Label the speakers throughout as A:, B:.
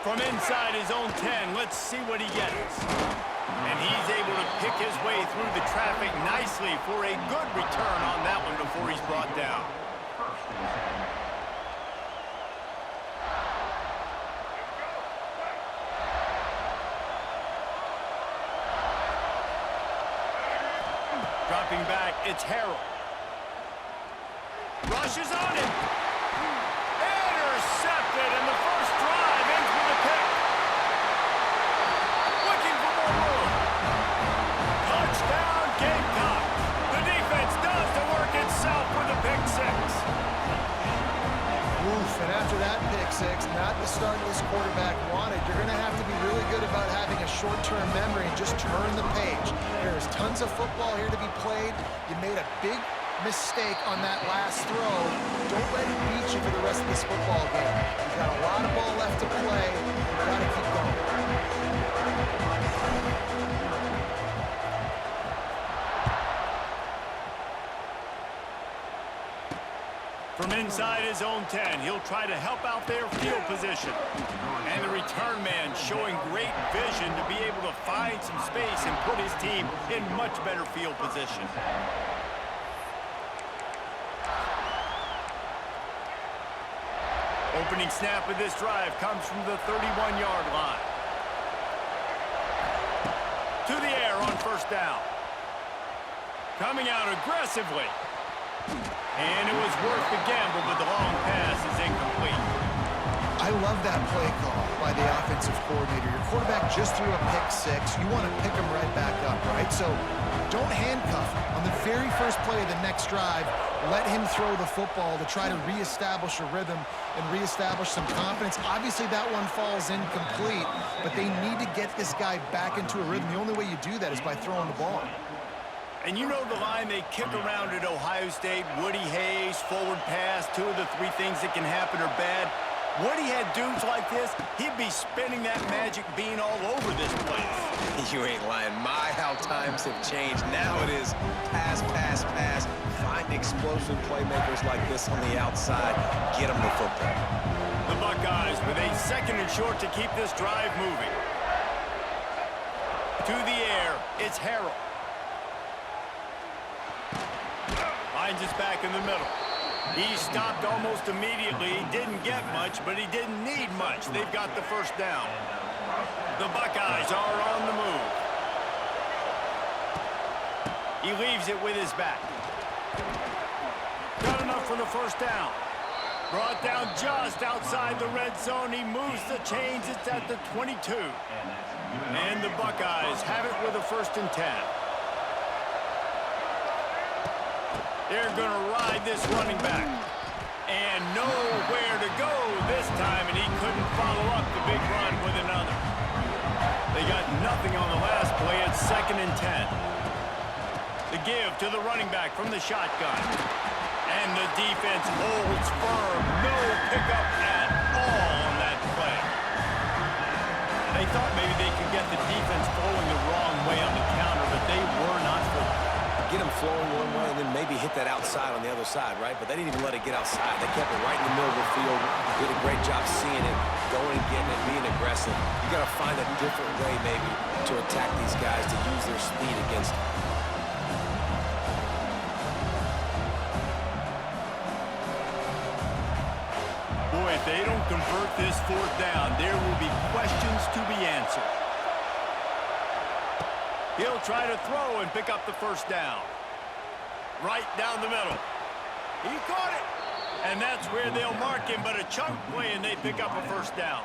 A: From inside his own 10, let's see what he gets. And he's able to pick his way through the traffic nicely for a good return on that one before he's brought down. Dropping back, it's Harrell. Rushes on him. Intercepted, and the first drive ends with a pick. Looking for more room. Touchdown, Gamecocks. The defense does the work itself with a pick six.
B: Oof, and after that pick six, not the start this quarterback wanted. You're going to have to be really good about having a short-term memory and just turn the page. There's tons of football here to be played. You made a big mistake on that last throw. Don't let it beat you for the rest of this football game. You've got a lot of ball left to play. You've got to keep going.
A: From inside his own 10, he'll try to help out their field position. And the return man showing great vision to be able to find some space and put his team in much better field position. Opening snap of this drive comes from the 31-yard line. To the air on first down. Coming out aggressively. And it was worth the gamble, but the long pass is incomplete.
B: I love that play call by the offensive coordinator. Your quarterback just threw a pick six. You want to pick him right back up, right? So don't handcuff him. On the very first play of the next drive, let him throw the football to try to reestablish a rhythm and reestablish some confidence. Obviously, that one falls incomplete, but they need to get this guy back into a rhythm. The only way you do that is by throwing the ball.
A: And you know the line they kick around at Ohio State, Woody Hayes, forward pass, two of the three things that can happen are bad. Woody had dudes like this, he'd be spinning that magic bean all over this place.
C: You ain't lying. My, how times have changed. Now it is pass, pass, pass. Find explosive playmakers like this on the outside. Get them the football.
A: The Buckeyes with a second and short to keep this drive moving. To the air, it's Harrell. Finds us back in the middle. He stopped almost immediately. He didn't get much, but he didn't need much. They've got the first down. The Buckeyes are on the move. He leaves it with his back. Got enough for the first down. Brought down just outside the red zone. He moves the chains. It's at the 22. And the Buckeyes have it with a 1st and 10. They're going to ride this running back. And nowhere to go this time, and he couldn't follow up the big run with another. They got nothing on the last play. It's 2nd and 10. The give to the running back from the shotgun. And the defense holds firm. No pickup at all on that play. They thought maybe they could get the defense flowing the wrong way on the counter, but they were not flowing.
C: Get them flowing one way and then maybe hit that outside on the other side, right? But they didn't even let it get outside. They kept it right in the middle of the field. Did a great job seeing it, going and getting it, being aggressive. You got to find a different way maybe to attack these guys, to use their speed against them.
A: Boy, if they don't convert this 4th down, there will be questions to be answered. He'll try to throw and pick up the first down. Right down the middle. He caught it. And that's where they'll mark him, but a chunk play and they pick up a first down.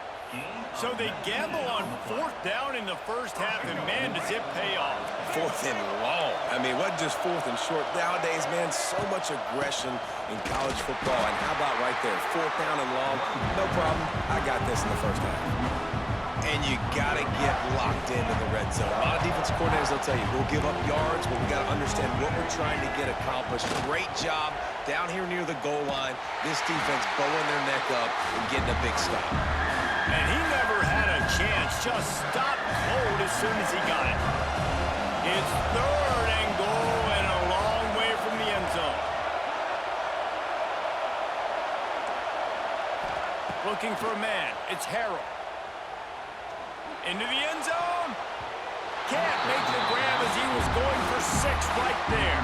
A: So they gamble on 4th down in the first half, and man, does it pay off.
C: 4th and long. I mean, what just 4th and short? Nowadays, man, so much aggression in college football. And how about right there? 4th down and long. No problem. I got this in the first half. And you got to get locked into the red zone. A lot of defensive coordinators will tell you, we'll give up yards, but we got to understand what we're trying to get accomplished. Great job down here near the goal line. This defense bowing their neck up and getting a big stop.
A: And he never had a chance. Just stopped cold as soon as he got it. It's 3rd and goal and a long way from the end zone. Looking for a man. It's Harrell. Into the end zone. Can't make the grab as he was going for 6 right there.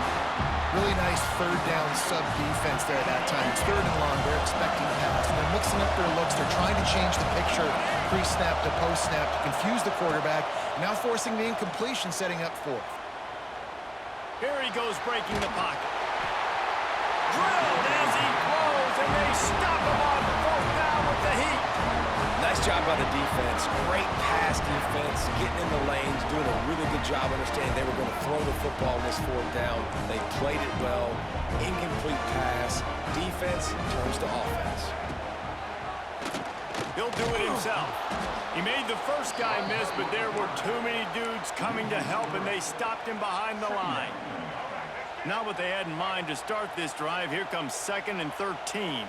B: Really nice third down sub defense there at that time. It's third and long. They're expecting pass, and they're mixing up their looks. They're trying to change the picture pre-snap to post-snap to confuse the quarterback, now forcing the incompletion, setting up fourth.
A: Here he goes breaking the pocket. Drilled as he throws, and they stop him on 4th down with the heat.
C: Nice job by the defense. Great pass defense, getting in the lanes, doing a really good job understanding they were going to throw the football in this 4th down. They played it well. Incomplete pass. Defense turns to offense.
A: He'll do it himself. He made the first guy miss, but there were too many dudes coming to help, and they stopped him behind the line. Not what they had in mind to start this drive. Here comes 2nd and 13.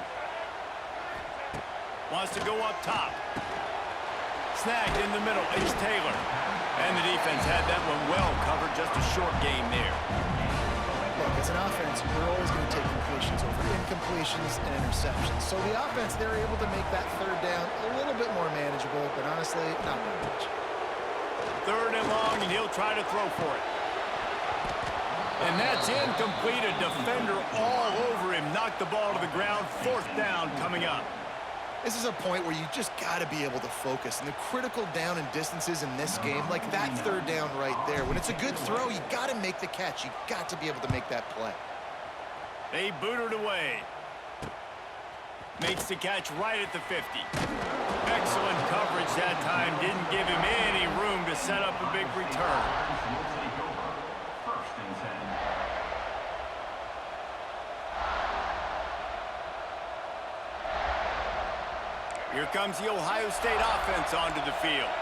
A: Wants to go up top. Snagged in the middle. It's Taylor. And the defense had that one well covered. Just a short game there.
B: Look, as an offense, we're always going to take completions over incompletions and interceptions. So the offense, they're able to make that third down a little bit more manageable, but honestly, not that much.
A: 3rd and long, and he'll try to throw for it. And that's incomplete. A defender all over him. Knocked the ball to the ground. 4th down coming up.
B: This is a point where you just got to be able to focus. And the critical down and distances in this game, like that 3rd down right there, when it's a good throw, you got to make the catch. You got to be able to make that play.
A: They boot it away. Makes the catch right at the 50. Excellent coverage that time. Didn't give him any room to set up a big return. Here comes the Ohio State offense onto the field.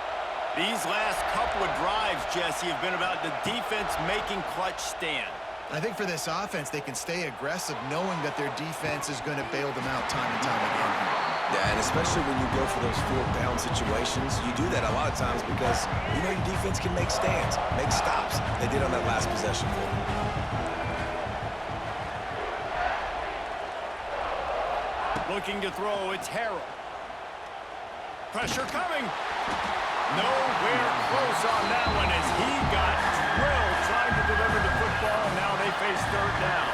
A: These last couple of drives, Jesse, have been about the defense making clutch stand.
B: I think for this offense, they can stay aggressive knowing that their defense is going to bail them out time and time again.
C: Yeah, and especially when you go for those 4th down situations, you do that a lot of times because you know your defense can make stands, make stops. They did on that last possession for them.
A: Looking to throw, it's Harrell. Pressure coming. Nowhere close on that one as he got drilled trying to deliver the football, and now they face 3rd down.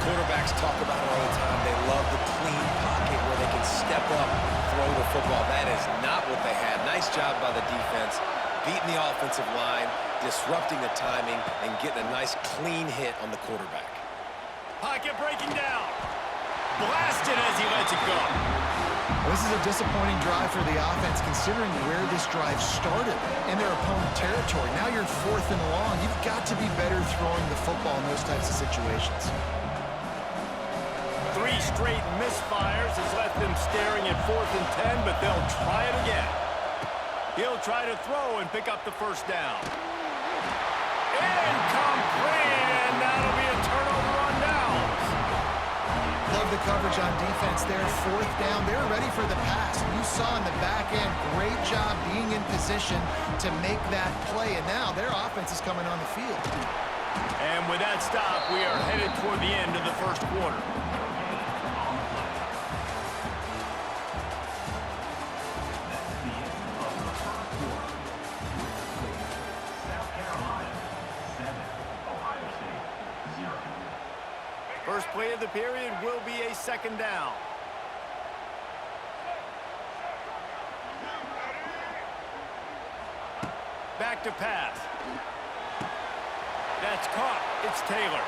C: Quarterbacks talk about it all the time. They love the clean pocket where they can step up, throw the football. That is not what they had. Nice job by the defense, beating the offensive line, disrupting the timing, and getting a nice clean hit on the quarterback.
A: Pocket breaking down. Blasted as he lets it go.
B: This is a disappointing drive for the offense considering where this drive started in their opponent territory. Now you're 4th and long. You've got to be better throwing the football in those types of situations.
A: 3 straight misfires has left them staring at 4th and 10, but they'll try it again. He'll try to throw and pick up the 1st down. Incomplete, and that'll be a turnover on downs.
B: Love the coverage on defense there. 4th down. They're ready for the pass. You saw in the back end, great job being in position to make that play. And now their offense is coming on the field.
A: And with that stop, we are headed toward the end of the 1st quarter. First play of the period will be a 2nd down. Back to pass. That's caught. It's Taylor.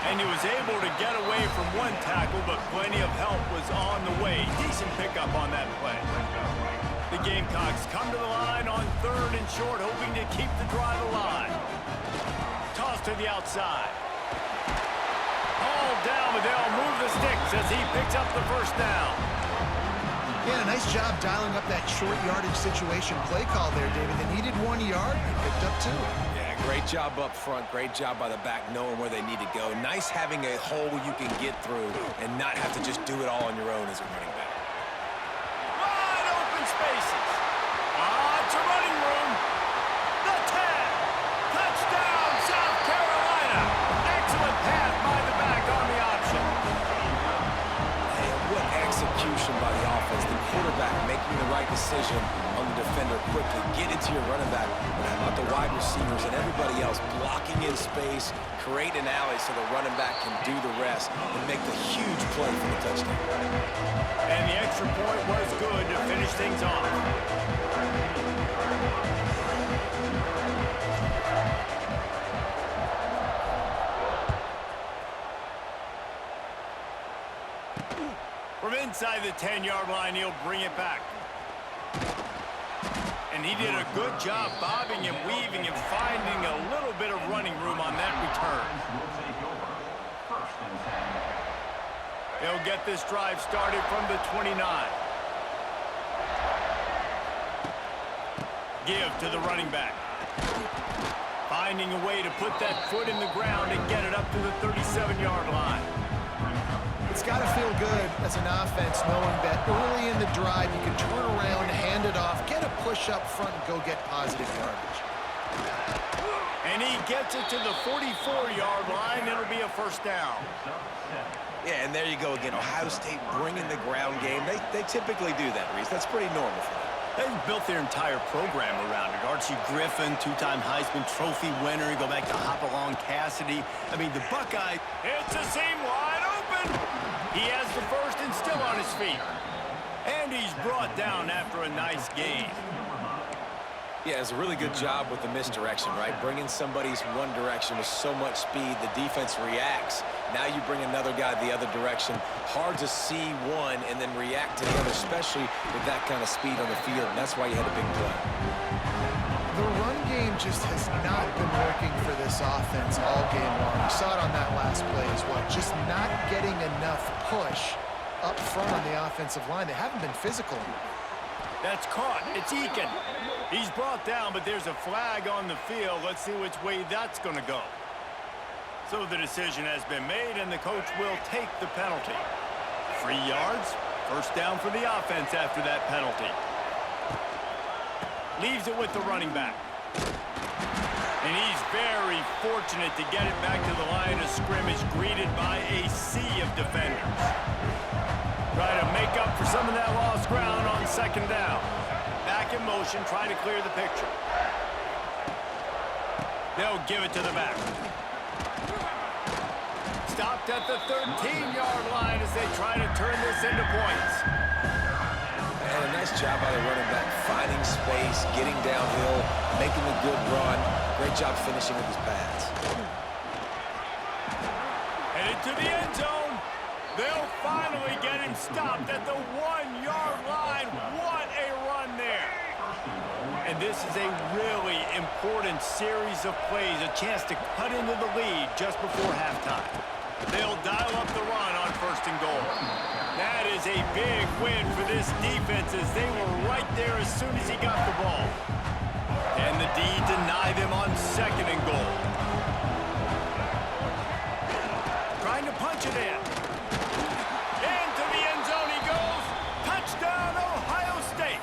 A: And he was able to get away from one tackle, but plenty of help was on the way. Decent pickup on that play. The Gamecocks come to the line on 3rd and short, hoping to keep the drive alive. Toss to the outside. All down, but they'll move the sticks as he picks up the 1st down.
B: Yeah, a nice job dialing up that short yardage situation play call there, David. They needed 1 yard. He picked up 2.
C: Yeah, great job up front. Great job by the back knowing where they need to go. Nice having a hole you can get through and not have to just do it all on your own as a running back.
A: Wide open spaces. It's a running room. The 10. Touchdown, South Carolina. Excellent pass by the back on the option.
C: Hey, what execution by the offense. The quarterback making the right decision, on the defender quickly, get into your running back. But how about the wide receivers and everybody else blocking in space, create an alley so the running back can do the rest and make the huge play for the touchdown.
A: And the extra point was good to finish things off. From inside the 10-yard line, he'll bring it back. And he did a good job bobbing and weaving and finding a little bit of running room on that return. They'll get this drive started from the 29. Give to the running back. Finding a way to put that foot in the ground and get it up to the 37-yard line.
B: It's got to feel good as an offense knowing that early in the drive you can turn around, hand it off, get a push up front, and go get positive yardage.
A: And he gets it to the 44-yard line. It'll be a first down.
C: Yeah, and there you go again. Ohio State bringing the ground game. They typically do that, Reese. That's pretty normal for them.
A: They've built their entire program around it. Archie Griffin, two-time Heisman Trophy winner. You go back to Hopalong Cassidy. I mean, the Buckeye. It's a seam wide open. He has the first and still on his feet. And he's brought down after a nice gain.
C: Yeah, it's a really good job with the misdirection, right? Bringing somebody's one direction with so much speed, the defense reacts. Now you bring another guy the other direction. Hard to see one and then react to the other, especially with that kind of speed on the field, and that's why you had a big play.
B: The run game just has not been working for this offense all game long. You saw it on that last play as well. Just not getting enough push up front on the offensive line. They haven't been physical enough.
A: That's caught. It's Eakin. He's brought down, but there's a flag on the field. Let's see which way that's going to go. So the decision has been made, and the coach will take the penalty. 3 yards, first down for the offense after that penalty. Leaves it with the running back. And he's very fortunate to get it back to the line of scrimmage, greeted by a sea of defenders. Try to make up for some of that lost ground on second down. Back in motion, try to clear the picture. They'll give it to the back. Stopped at the 13-yard line as they try to turn this into points.
C: And a nice job by the running back, finding space, getting downhill, making a good run. Great job finishing with his pads.
A: Headed to the end zone. They'll finally get him stopped at the 1-yard line. What a run there. And this is a really important series of plays, a chance to cut into the lead just before halftime. They'll dial up the run on first and goal. That is a big win for this defense as they were right there as soon as he got the ball. And the D deny them on second and goal. Trying to punch it in. Into the end zone he goes. Touchdown, Ohio State.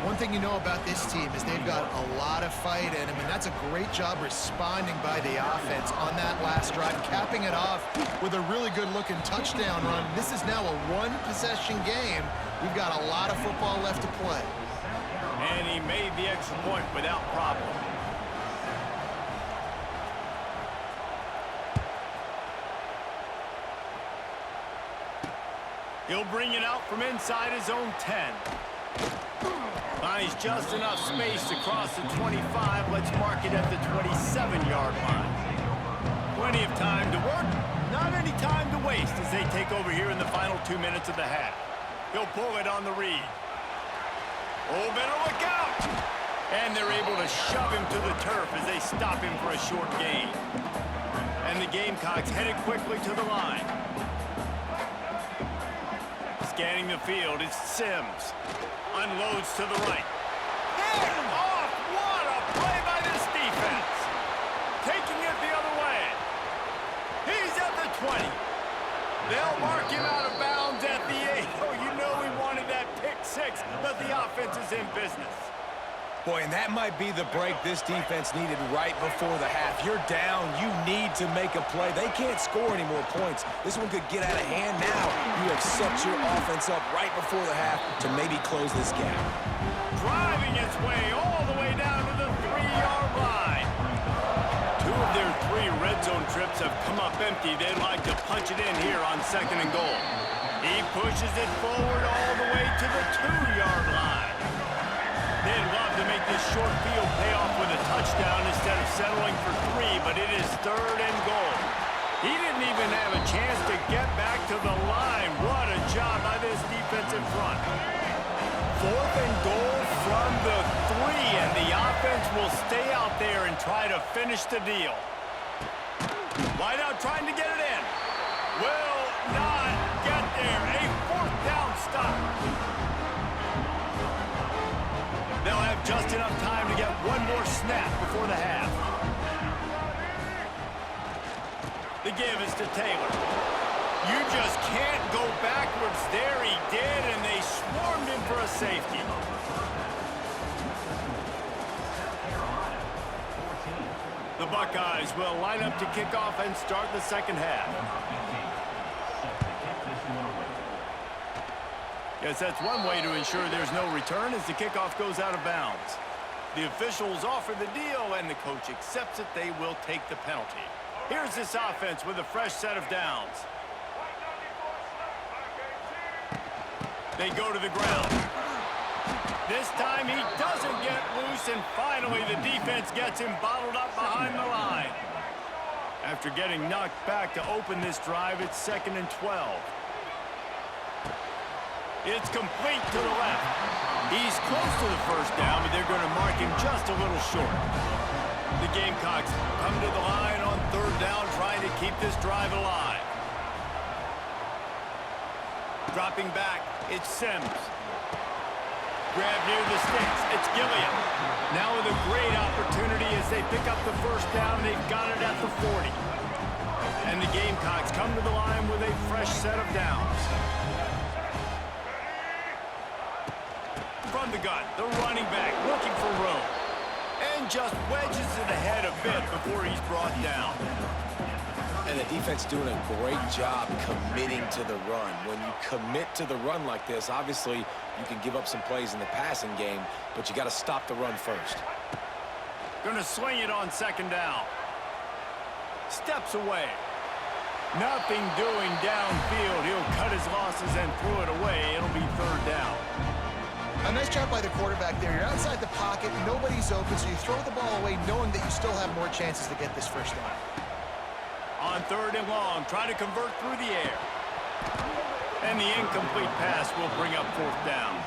B: One thing you know about this team is they've got a lot of fight in them, and that's a great job responding by the offense on that last drive, capping it off with a really good-looking touchdown run. This is now a one-possession game. We've got a lot of football left to play.
A: And he made the extra point without problem. He'll bring it out from inside his own 10. Finds just enough space to cross the 25. Let's mark it at the 27-yard line. Plenty of time to work, not any time to waste as they take over here in the final 2 minutes of the half. He'll pull it on the read. Oh, better look out! And they're able to shove him to the turf as they stop him for a short gain. And the Gamecocks headed quickly to the line. Scanning the field, it's Sims. Unloads to the right. Picked off! What a play by this defense! Taking it the other way. He's at the 20. They'll mark him out of bounds at the 8. Oh, you know he wanted that pick six, but the offense is in business.
C: Boy, and that might be the break this defense needed right before the half. You're down. You need to make a play. They can't score any more points. This one could get out of hand now. You have set your offense up right before the half to maybe close this gap.
A: Driving its way all the way down to the 3-yard line. 2 of their 3 red zone trips have come up empty. They'd like to punch it in here on 2nd and goal. He pushes it forward all the way to the 2-yard line. They'd love to make this short field pay off with a touchdown instead of settling for 3, but it is 3rd and goal. He didn't even have a chance to get back to the line. What a job by this defensive front. 4th and goal from the 3, and the offense will stay out there and try to finish the deal. Wideout trying to get it in. Will not get there. A 4th down stop. They'll have just enough time to get one more snap before the half. The give is to Taylor. You just can't go backwards there. He did, and they swarmed him for a safety. The Buckeyes will line up to kick off and start the 2nd half. Yes, that's one way to ensure there's no return as the kickoff goes out of bounds. The officials offer the deal, and the coach accepts it. They will take the penalty. Here's this offense with a fresh set of downs. They go to the ground. This time he doesn't get loose, and finally the defense gets him bottled up behind the line. After getting knocked back to open this drive, it's 2nd and 12. It's complete to the left. He's close to the 1st down, but they're going to mark him just a little short. The Gamecocks come to the line on 3rd down, trying to keep this drive alive. Dropping back, it's Sims. Grab near the sticks, it's Gilliam. Now with a great opportunity as they pick up the 1st down, they've got it at the 40. And the Gamecocks come to the line with a fresh set of downs. From the gun, the running back looking for room. And just wedges it ahead a bit before he's brought down.
C: And the defense doing a great job committing to the run. When you commit to the run like this, obviously you can give up some plays in the passing game, but you got to stop the run first.
A: Going to swing it on 2nd down. Steps away. Nothing doing downfield. He'll cut his losses and throw it away. It'll be 3rd down.
B: A nice job by the quarterback there. You're outside the pocket, nobody's open, so you throw the ball away knowing that you still have more chances to get this 1st down.
A: On 3rd and long, try to convert through the air. And the incomplete pass will bring up 4th down.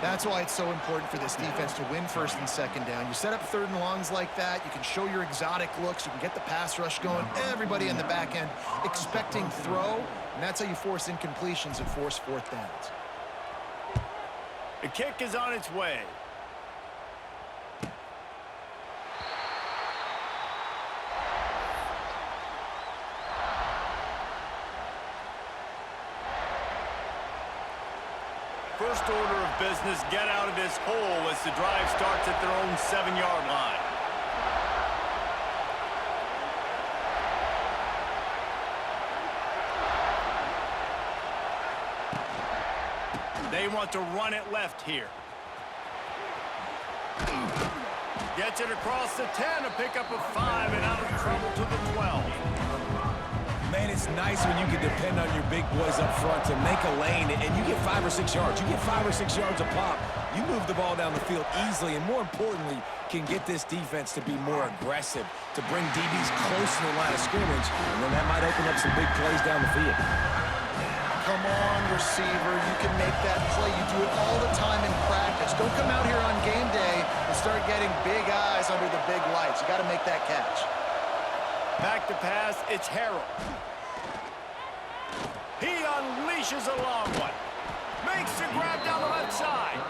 B: That's why it's so important for this defense to win 1st and 2nd down. You set up 3rd and longs like that, you can show your exotic looks, you can get the pass rush going, everybody in the back end expecting throw, and that's how you force incompletions and force 4th downs.
A: The kick is on its way. First order of business, get out of this hole as the drive starts at their own 7-yard line. They want to run it left here. Gets it across the 10, a pickup of 5, and out of trouble to the 12.
C: Man, it's nice when you can depend on your big boys up front to make a lane, and you get 5 or 6 yards. You get 5 or 6 yards a pop. You move the ball down the field easily, and more importantly, can get this defense to be more aggressive, to bring DBs close to the line of scrimmage, and then that might open up some big plays down the field.
B: Come on, receiver. You can make that play. You do it all the time in practice. Don't come out here on game day and start getting big eyes under the big lights. You got to make that catch.
A: Back to pass, it's Harrell. He unleashes a long one. Makes the grab down the left side.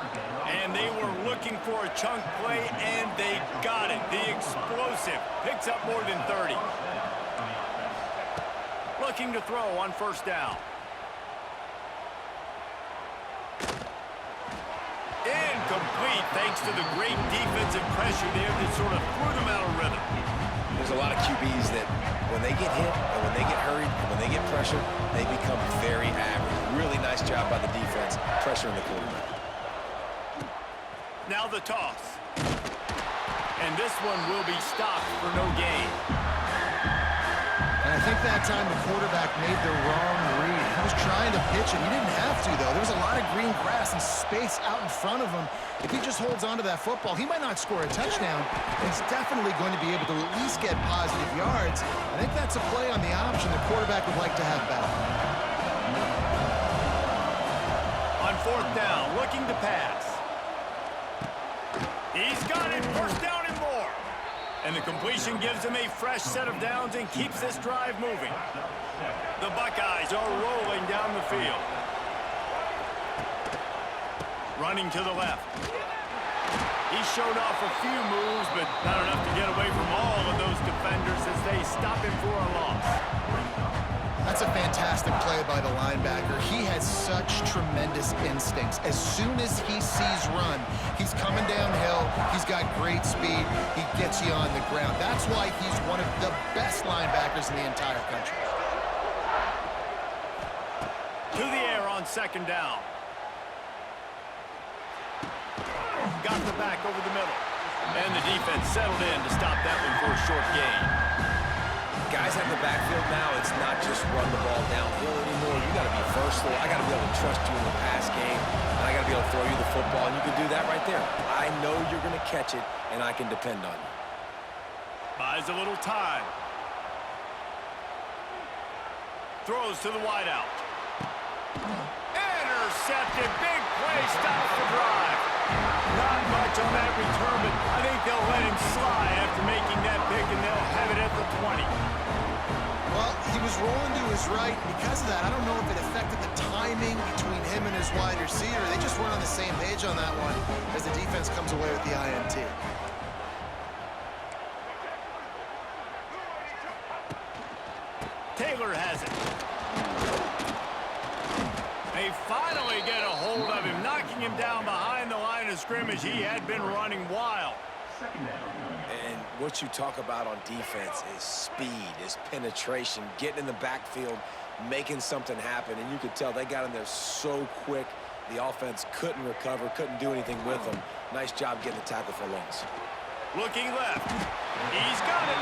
A: And they were looking for a chunk play, and they got it. The explosive picks up more than 30. Looking to throw on 1st down. incomplete thanks to the great defensive pressure there that sort of threw them out of rhythm.
C: There's a lot of QBs that when they get hit and when they get hurried and when they get pressured, they become very average. Really nice job by the defense pressuring the quarterback.
A: Now the toss. And this one will be stopped for no gain.
B: And I think that time the quarterback made the wrong read. He was trying to pitch it. He didn't have to, though. There was a lot of green grass and space out in front of him. If he just holds on to that football, he might not score a touchdown, but he's definitely going to be able to at least get positive yards. I think that's a play on the option the quarterback would like to have back.
A: On fourth down, looking to pass. He's got it, first down and more. And the completion gives him a fresh set of downs and keeps this drive moving. The Buckeyes are rolling down the field. Running to the left. He showed off a few moves, but not enough to get away from all of those defenders as they stop him for a loss.
B: That's a fantastic play by the linebacker. He has such tremendous instincts. As soon as he sees run, he's coming downhill. He's got great speed. He gets you on the ground. That's why he's one of the best linebackers in the entire country.
A: To the air on second down. Got the back over the middle. And the defense settled in to stop that one for a short gain.
C: Guys have the backfield now. It's not just run the ball downhill anymore. You got to be versatile. I got to be able to trust you in the pass game. And I got to be able to throw you the football, and you can do that right there. I know you're going to catch it, and I can depend on you.
A: Buys a little time. Throws to the wideout. Intercepted. Big play. Stops the drive. Not much on that return, but I think they'll let him slide after making that pick, and they'll have it at the 20.
B: Well, he was rolling to his right. Because of that, I don't know if it affected the timing between him and his wide receiver. They just weren't on the same page on that one as the defense comes away with the INT.
A: Taylor has it. They finally get a hold of him, knocking him down behind the line of scrimmage. He had been running wild.
C: And what you talk about on defense is speed, is penetration, getting in the backfield, making something happen. And you could tell they got in there so quick, the offense couldn't recover, couldn't do anything with them. Nice job getting the tackle for loss.
A: Looking left. He's got it.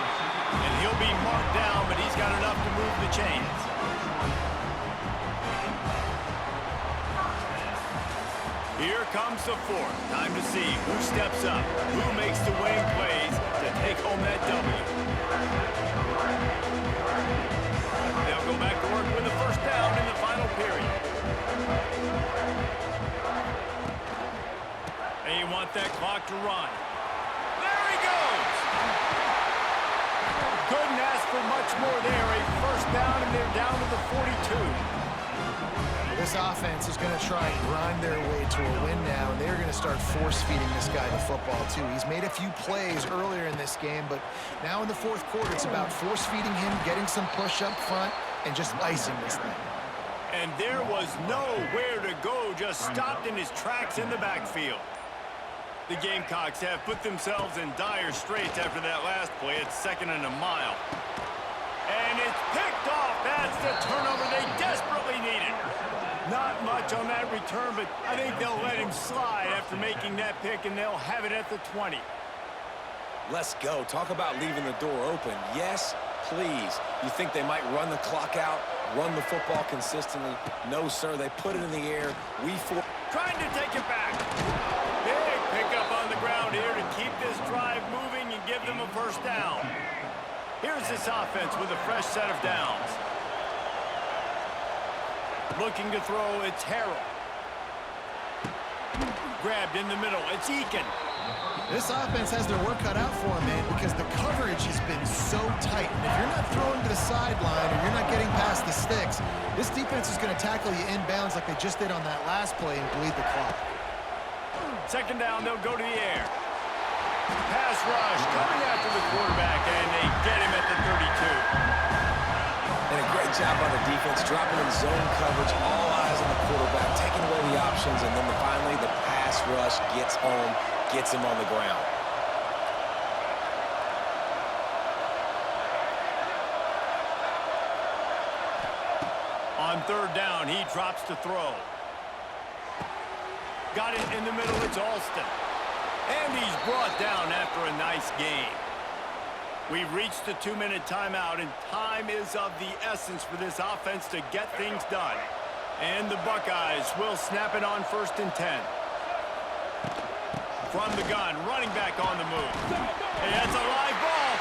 A: And he'll be marked down, but he's got enough to move the chains. Here comes the fourth. Time to see who steps up, who makes the winning plays to take home that W. They'll go back to work with the first down in the final period. They want that clock to run. There he goes! Couldn't ask for much more there. A first down, and they're down to the 42.
B: This offense is going to try and grind their way to a win now, and they're going to start force-feeding this guy the football, too. He's made a few plays earlier in this game, but now in the fourth quarter, it's about force-feeding him, getting some push up front, and just icing this thing.
A: And there was nowhere to go, just stopped in his tracks in the backfield. The Gamecocks have put themselves in dire straits after that last play. It's 2nd and a mile. And it's picked off. That's the turnover they desperately needed. Not much on that return, but I think they'll let him slide after making that pick, and they'll have it at the 20.
C: Let's go. Talk about leaving the door open. Yes, please. You think they might run the clock out, run the football consistently? No, sir. They put it in the air.
A: Trying to take it back. Big pickup on the ground here to keep this drive moving and give them a first down. Here's this offense with a fresh set of downs. Looking to throw, it's Harrell. Grabbed in the middle, it's Eakin.
B: This offense has their work cut out for them, man, because the coverage has been so tight. And if you're not throwing to the sideline or you're not getting past the sticks, this defense is going to tackle you inbounds like they just did on that last play and bleed the clock.
A: 2nd down, they'll go to the air. Pass rush coming after the quarterback, and they get him at the 32.
C: And a great job by the defense, dropping in zone coverage, all eyes on the quarterback, taking away the options, and then finally the pass pass rush, gets home, gets him on the ground.
A: On third down, he drops to throw. Got it in the middle, it's Alston. And he's brought down after a nice gain. We've reached the 2-minute timeout, and time is of the essence for this offense to get things done. And the Buckeyes will snap it on 1st and 10. From the gun, running back on the move. Hey, that's a live ball.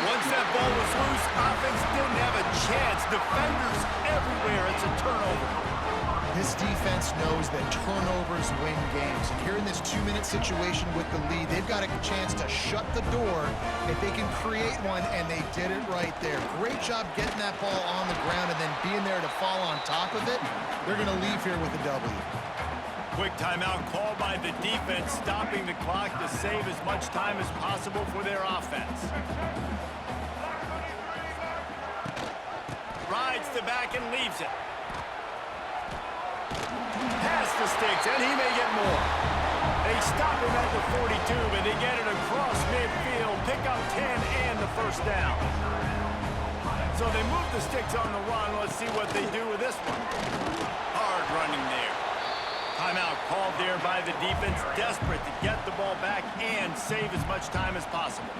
A: Once that ball was loose, offense didn't have a chance. Defenders everywhere. It's a turnover.
B: This defense knows that turnovers win games. And here in this 2-minute situation with the lead, they've got a chance to shut the door if they can create one, and they did it right there. Great job getting that ball on the ground and then being there to fall on top of it. They're going to leave here with a W.
A: Quick timeout called by the defense, stopping the clock to save as much time as possible for their offense. Rides the back and leaves it. Past the sticks, and he may get more. They stop him at the 42, but they get it across midfield, pick up 10 and the first down. So they move the sticks on the run. Let's see what they do with this one. Hard running there. Timeout called there by the defense, desperate to get the ball back and save as much time as possible.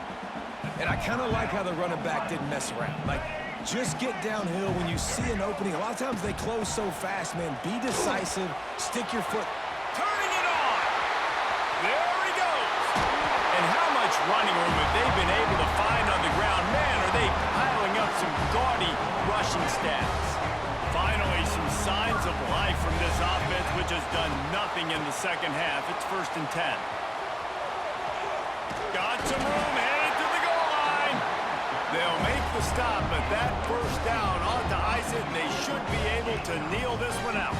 C: And I kind of like how the running back didn't mess around. Like, just get downhill when you see an opening. A lot of times they close so fast, man. Be decisive. Stick your foot.
A: Turning it on. There he goes. And how much running room have they been able to find on the ground? Man, are they piling up some gaudy rushing stats. Finally, some signs of life from this offense, which has done nothing in the second half. It's 1st and 10. Got some room, headed to the goal line. They'll make the stop, but that first down ought to ice it, and they should be able to kneel this one out.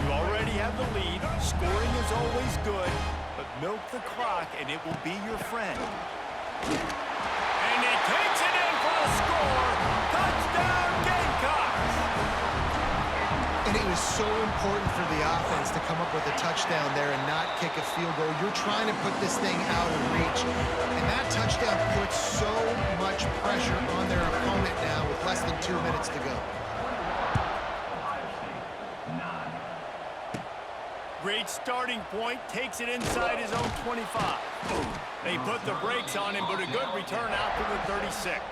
A: You already have the lead. Scoring is always good, but milk the clock, and it will be your friend. And he takes it in for the score. Touchdown, Gamecocks!
B: And it was so important for the offense to come up with a touchdown there and not kick a field goal. You're trying to put this thing out of reach. And that touchdown puts so much pressure on their opponent now with less than 2 minutes to go.
A: Great starting point, takes it inside his own 25. They put the brakes on him, but a good return out to the 36.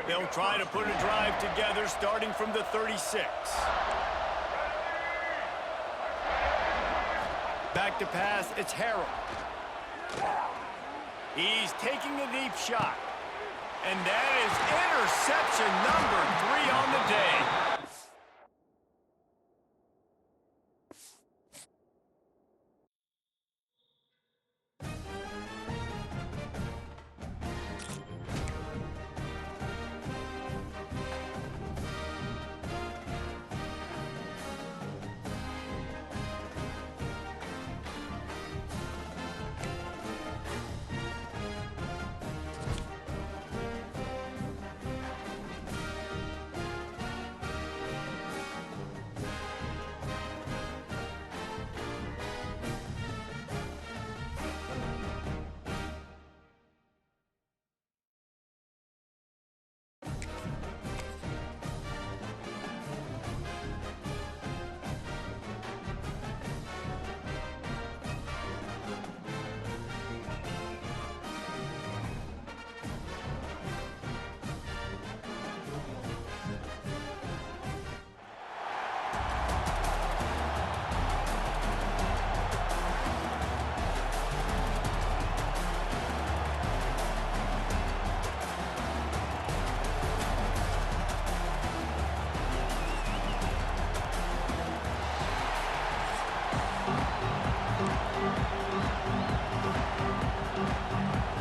A: They'll try to put a drive together starting from the 36. Back to pass, it's Harrell. He's taking a deep shot. And that is interception number 3 on the day.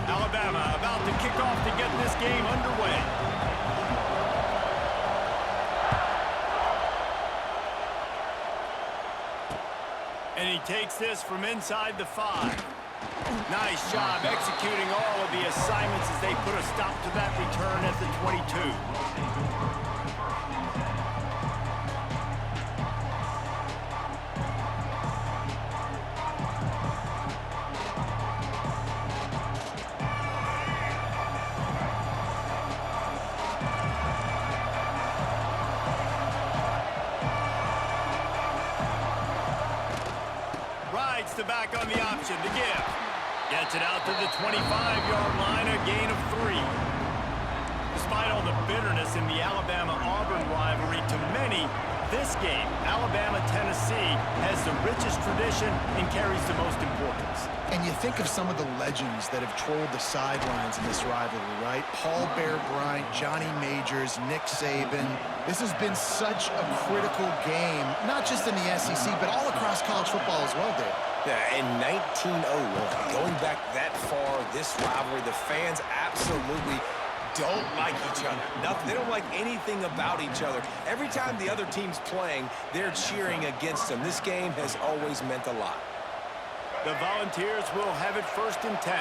A: Alabama about to kick off to get this game underway. And he takes this from inside the 5. Nice job executing all of the assignments as they put a stop to that return at the 22. gets the back on the option to give. Gets it out to the 25-yard line, a gain of 3. Despite all the bitterness in the Alabama-Auburn rivalry, to many, this game, Alabama-Tennessee, has the richest tradition and carries the most importance.
B: And you think of some of the legends that have trolled the sidelines in this rivalry, right? Paul Bear Bryant, Johnny Majors, Nick Saban. This has been such a critical game, not just in the SEC, but all across college football as well, Dave.
C: Yeah, in 1901, going back that far, this rivalry, the fans absolutely don't like each other. Nothing. They don't like anything about each other. Every time the other team's playing, they're cheering against them. This game has always meant a lot.
A: The Volunteers will have it 1st and 10.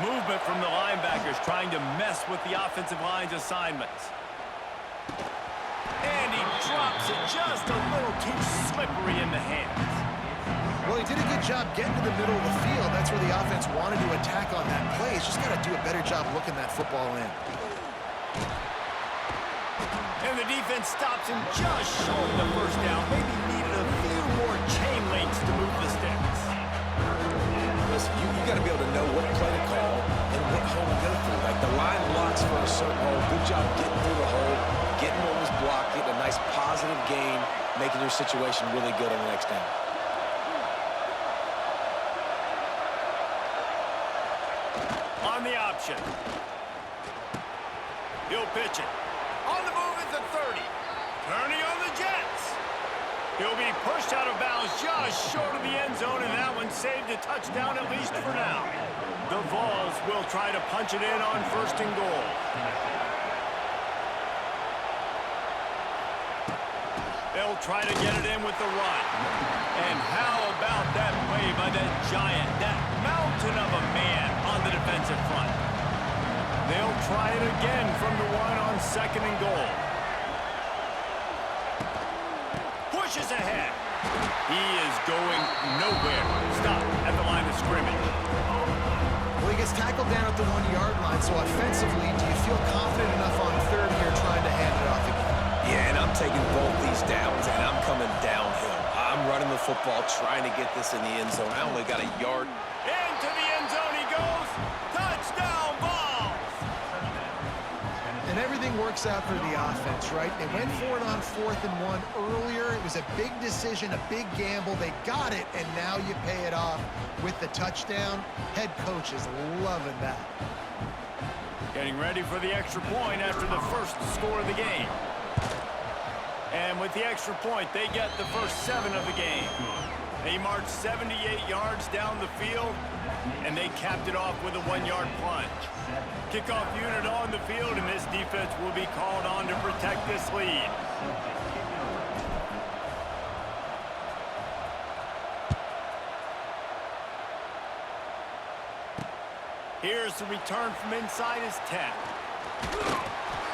A: Movement from the linebackers trying to mess with the offensive line's assignments. And he drops it just a little too slippery in the hands.
B: Well, he did a good job getting to the middle of the field. That's where the offense wanted to attack on that play. He's just got to do a better job looking that football in.
A: And the defense stops him just short of the 1st down. Maybe needed a few more chain links to move the sticks.
C: Listen, you got to be able to know what play to call and what hole to go through. Like the line blocks for a certain hole. Good job getting through the hole, getting what was blocked, getting a nice positive gain, making your situation really good on the next down.
A: On the option. He'll pitch it. On the move at the 30. Turning on the Jets. He'll be pushed out of bounds just short of the end zone, and that one saved a touchdown at least for now. The Vols will try to punch it in on 1st and goal. They'll try to get it in with the run. And how about that play by that giant, that mountain of a man on the defensive front? They'll try it again from the 1 on 2nd and goal. Pushes ahead. He is going nowhere. Stop at the line of scrimmage.
B: Well, he gets tackled down at the 1-yard line, so offensively, do you feel confident enough on 3rd here trying to hand it off again?
C: Yeah, and I'm taking both these downs, and I'm coming downhill. I'm running the football, trying to get this in the end zone. I only got a yard.
A: Into the end zone he goes. Touchdown, Vols!
B: And everything works out for the offense, right? They went for it on 4th and 1 earlier. It was a big decision, a big gamble. They got it, and now you pay it off with the touchdown. Head coach is loving that.
A: Getting ready for the extra point after the first score of the game. And with the extra point, they get the first 7 of the game. They marched 78 yards down the field, and they capped it off with a 1-yard plunge. Kickoff unit on the field, and this defense will be called on to protect this lead. Here's the return from inside his 10.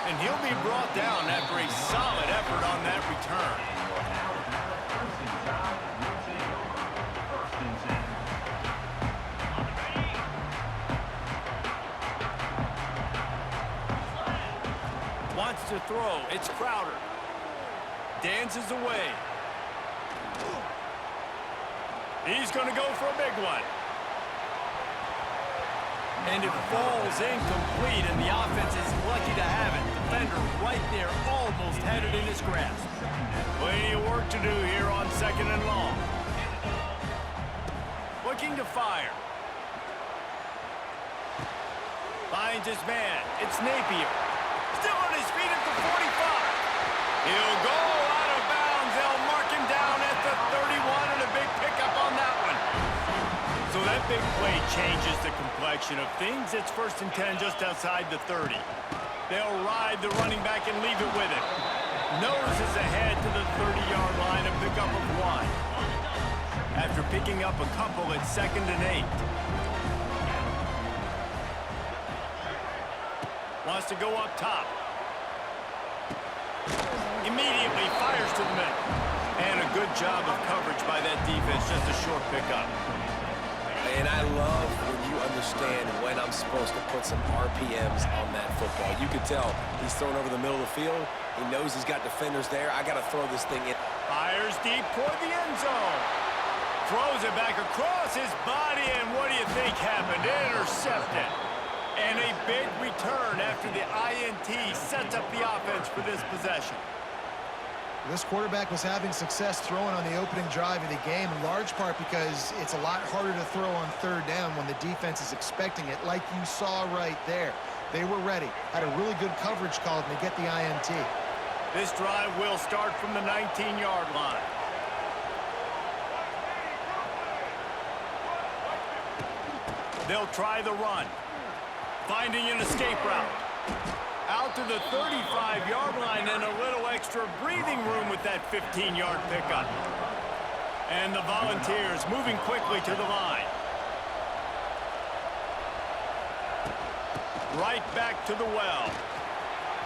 A: And he'll be brought down after a solid effort on that return. Wants to throw. It's Crowder. Dances away. He's going to go for a big one. And it falls incomplete, and the offense is lucky to have it. Defender right there, almost had it in his grasp. Plenty of work to do here on 2nd and long. Looking to fire. Finds his man. It's Napier. Still on his feet at the 45. He'll go out of bounds. They'll mark him down at the 31, and a big pickup on that one. So that big play changes the complexion of things. It's 1st and 10 just outside the 30. They'll ride the running back and leave it with it. Noses ahead to the 30-yard line, a pickup of 1. After picking up a couple at 2nd and 8. Wants to go up top. Immediately fires to the middle. And a good job of coverage by that defense, just a short pickup.
C: And I love when you understand when I'm supposed to put some RPMs on that football. You could tell he's thrown over the middle of the field. He knows he's got defenders there. I got to throw this thing in.
A: Fires deep toward the end zone. Throws it back across his body, and what do you think happened? Intercepted. And a big return after the INT sets up the offense for this possession.
B: This quarterback was having success throwing on the opening drive of the game, in large part because it's a lot harder to throw on third down when the defense is expecting it, like you saw right there. They were ready, had a really good coverage call, and they get the INT.
A: This drive will start from the 19-yard line. They'll try the run. Finding an escape route. Out to the 35-yard line and a little extra breathing room with that 15-yard pickup. And the Volunteers moving quickly to the line. Right back to the well.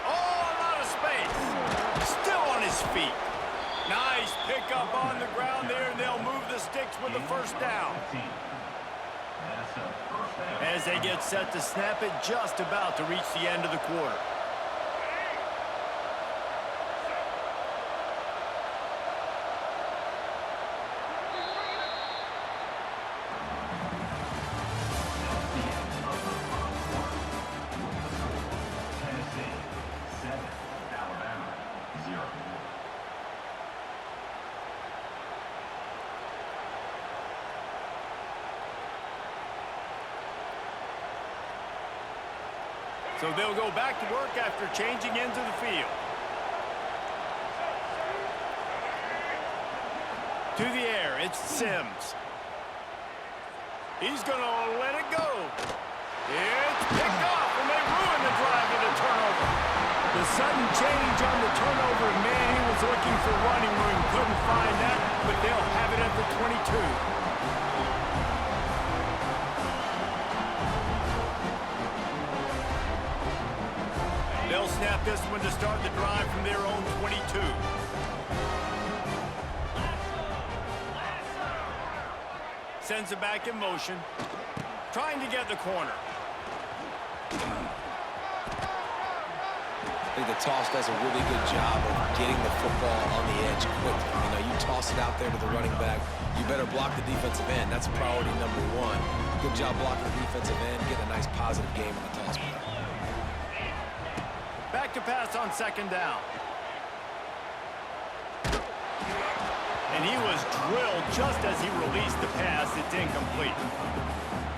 A: Oh, a lot of space. Still on his feet. Nice pickup on the ground there, and they'll move the sticks with the first down. As they get set to snap it, just about to reach the end of the quarter. So they'll go back to work after changing into the field. To the air, it's Sims. He's going to let it go. It's picked off, and they ruin the drive with a turnover. The sudden change on the turnover, man, he was looking for running room. Couldn't find that, but they'll have it at the 22. They'll snap this one to start the drive from their own 22. Sends it back in motion. Trying to get the corner.
C: I think the toss does a really good job of getting the football on the edge quickly. You know, you toss it out there to the running back, you better block the defensive end. That's priority number one. Good job blocking the defensive end, get a nice positive game on the toss play.
A: Back to pass on second down. And he was drilled just as he released the pass. It's incomplete.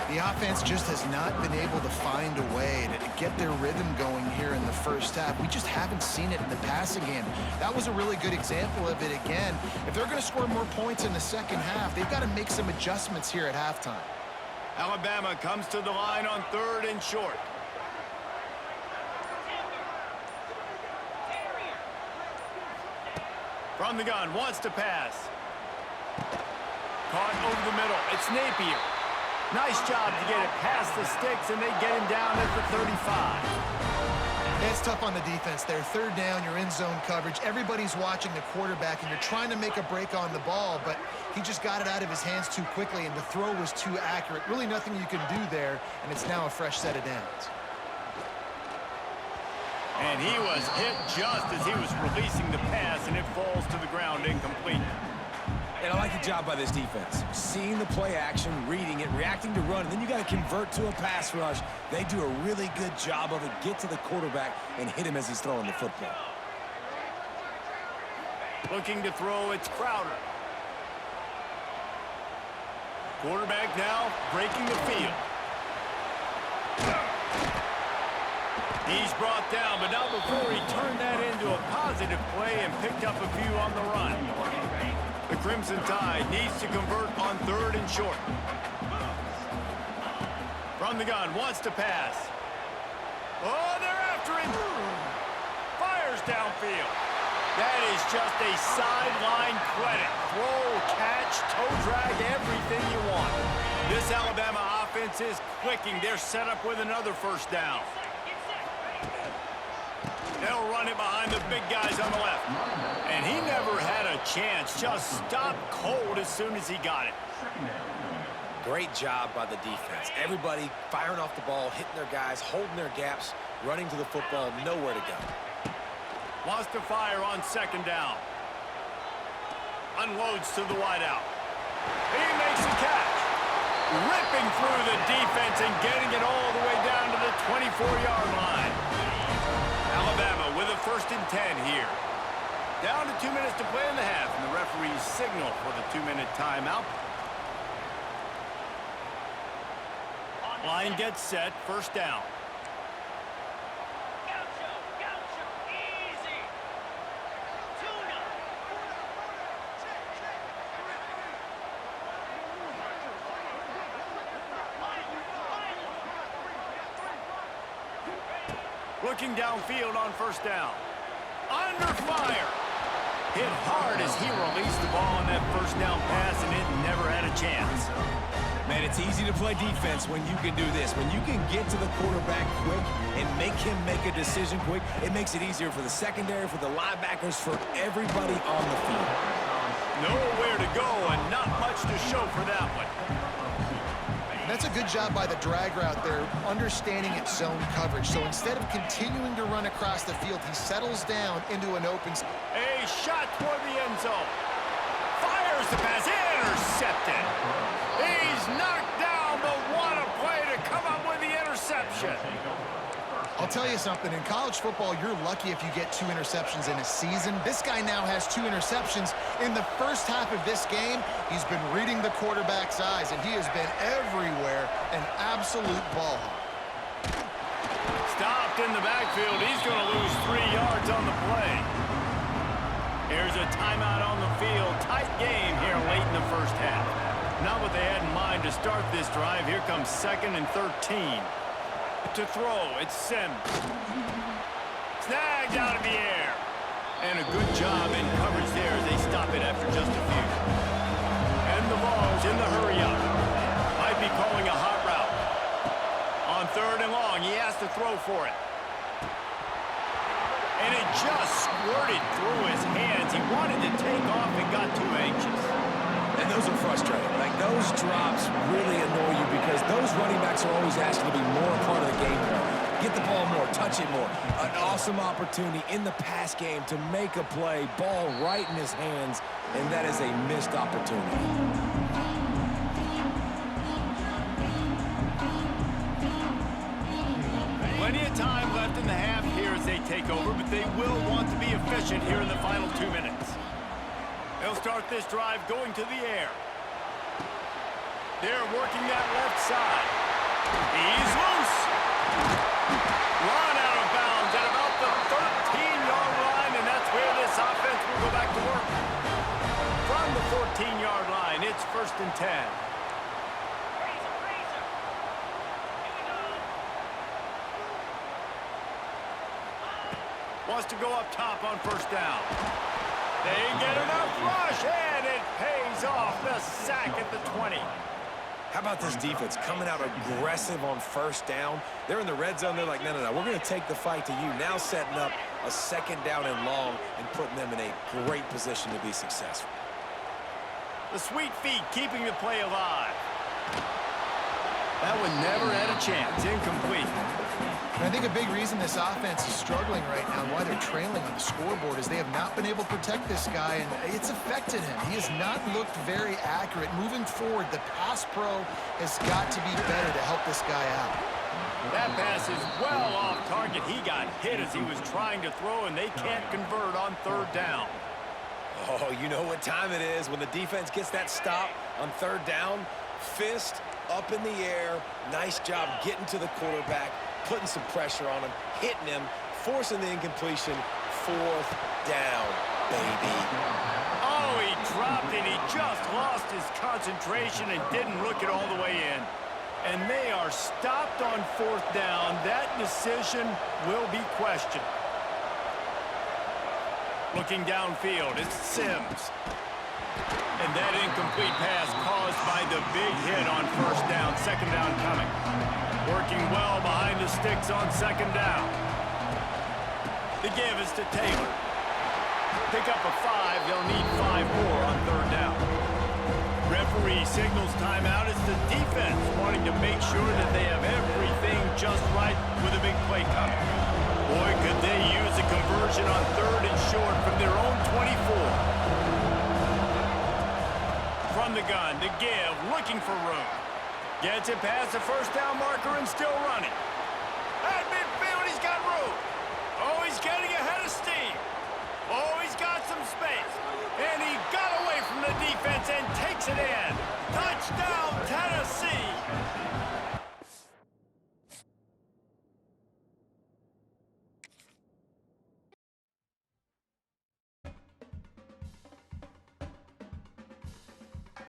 B: The offense just has not been able to find a way to get their rhythm going here in the first half. We just haven't seen it in the passing game. That was a really good example of it again. If they're going to score more points in the second half, they've got to make some adjustments here at halftime.
A: Alabama comes to the line on third and short. From the gun, wants to pass. Caught over the middle. It's Napier. Nice job to get it past the sticks, and they get him down at the 35.
B: It's tough on the defense there. Third down, you're in zone coverage. Everybody's watching the quarterback, and you're trying to make a break on the ball, but he just got it out of his hands too quickly, and the throw was too accurate. Really nothing you can do there, and it's now a fresh set of downs.
A: And he was hit just as he was releasing the pass, and it falls to the ground incomplete.
C: And I like the job by this defense. Seeing the play action, reading it, reacting to run, and then you got to convert to a pass rush. They do a really good job of it. Get to the quarterback and hit him as he's throwing the football.
A: Looking to throw, it's Crowder. Quarterback now breaking the field. He's brought down, but not before he turned that into a positive play and picked up a few on the run. The Crimson Tide needs to convert on third and short. From the gun, wants to pass. Oh, they're after him. Fires downfield. That is just a sideline credit. Throw, catch, toe drag, everything you want. This Alabama offense is clicking. They're set up with another first down. They'll run it behind the big guys on the left. And he never had a chance. Just stopped cold as soon as he got it.
C: Great job by the defense. Everybody firing off the ball, hitting their guys, holding their gaps, running to the football, nowhere to go.
A: Wants to fire on second down. Unloads to the wideout. He makes a catch. Ripping through the defense and getting it all the way down to the 24-yard line. Alabama with a 1st and 10 here. Down to 2 minutes to play in the half, and the referees signal for the 2-minute timeout. Line gets set, 1st down. Looking downfield on 1st down. Under fire. Hit hard as he released the ball on that 1st down pass, and it never had a chance.
C: Man, it's easy to play defense when you can do this. When you can get to the quarterback quick and make him make a decision quick, it makes it easier for the secondary, for the linebackers, for everybody on the field.
A: Nowhere to go and not much to show for that one.
B: That's a good job by the drag route there, understanding its zone coverage. So instead of continuing to run across the field, he settles down into an open...
A: A shot toward the end zone. Fires the pass. Intercepted. He's knocked down, but what a play to come up with the interception.
B: I'll tell you something, in college football, you're lucky if you get 2 interceptions in a season. This guy now has 2 interceptions. In the first half of this game, he's been reading the quarterback's eyes, and he has been everywhere, an absolute ball hawk.
A: Stopped in the backfield. He's going to lose 3 yards on the play. Here's a timeout on the field. Tight game here late in the first half. Not what they had in mind to start this drive. Here comes 2nd and 13. To throw, it's Sims. Snagged out of the air. And a good job in coverage there as they stop it after just a few. And the ball's in the hurry-up. Might be calling a hot route. On 3rd and long, he has to throw for it. And it just squirted through his hands. He wanted to take off and got too anxious.
C: And those are frustrating. Like, those drops really annoy you because those running backs are always asking to be more a part of the game plan. Get the ball more, touch it more. An awesome opportunity in the pass game to make a play, ball right in his hands, and that is a missed opportunity.
A: Plenty of time left in the half here as they take over, but they will want to be efficient here in the final 2 minutes. They'll start this drive going to the air. They're working that left side. He's loose. Run out of bounds at about the 13-yard line, and that's where this offense will go back to work. From the 14-yard line, it's 1st and 10. Wants to go up top on 1st down. They get enough rush, and it pays off. The sack at the 20.
C: How about this defense coming out aggressive on 1st down? They're in the red zone. They're like, no, we're going to take the fight to you. Now setting up a 2nd down and long and putting them in a great position to be successful.
A: The sweet feet keeping the play alive. That one never had a chance. Incomplete.
B: And I think a big reason this offense is struggling right now and why they're trailing on the scoreboard is they have not been able to protect this guy, and it's affected him. He has not looked very accurate. Moving forward, the pass pro has got to be better to help this guy out.
A: That pass is well off target. He got hit as he was trying to throw, and they can't convert on 3rd down.
C: Oh, you know what time it is when the defense gets that stop on 3rd down. Fist up in the air. Nice job getting to the quarterback, putting some pressure on him, hitting him, forcing the incompletion. 4th down, baby.
A: Oh, he dropped it. He just lost his concentration and didn't look it all the way in. And they are stopped on 4th down. That decision will be questioned. Looking downfield, it's Sims. And that incomplete pass caused by the big hit on 1st down. 2nd down coming. Working well behind the sticks on 2nd down. The give is to Taylor. Pick up a 5. They'll need 5 more on 3rd down. Referee signals timeout. It's the defense wanting to make sure that they have everything just right with a big play coming. Boy, could they use a conversion possession on 3rd and short from their own 24. From the gun, to give, looking for room. Gets it past the first down marker and still running. At midfield.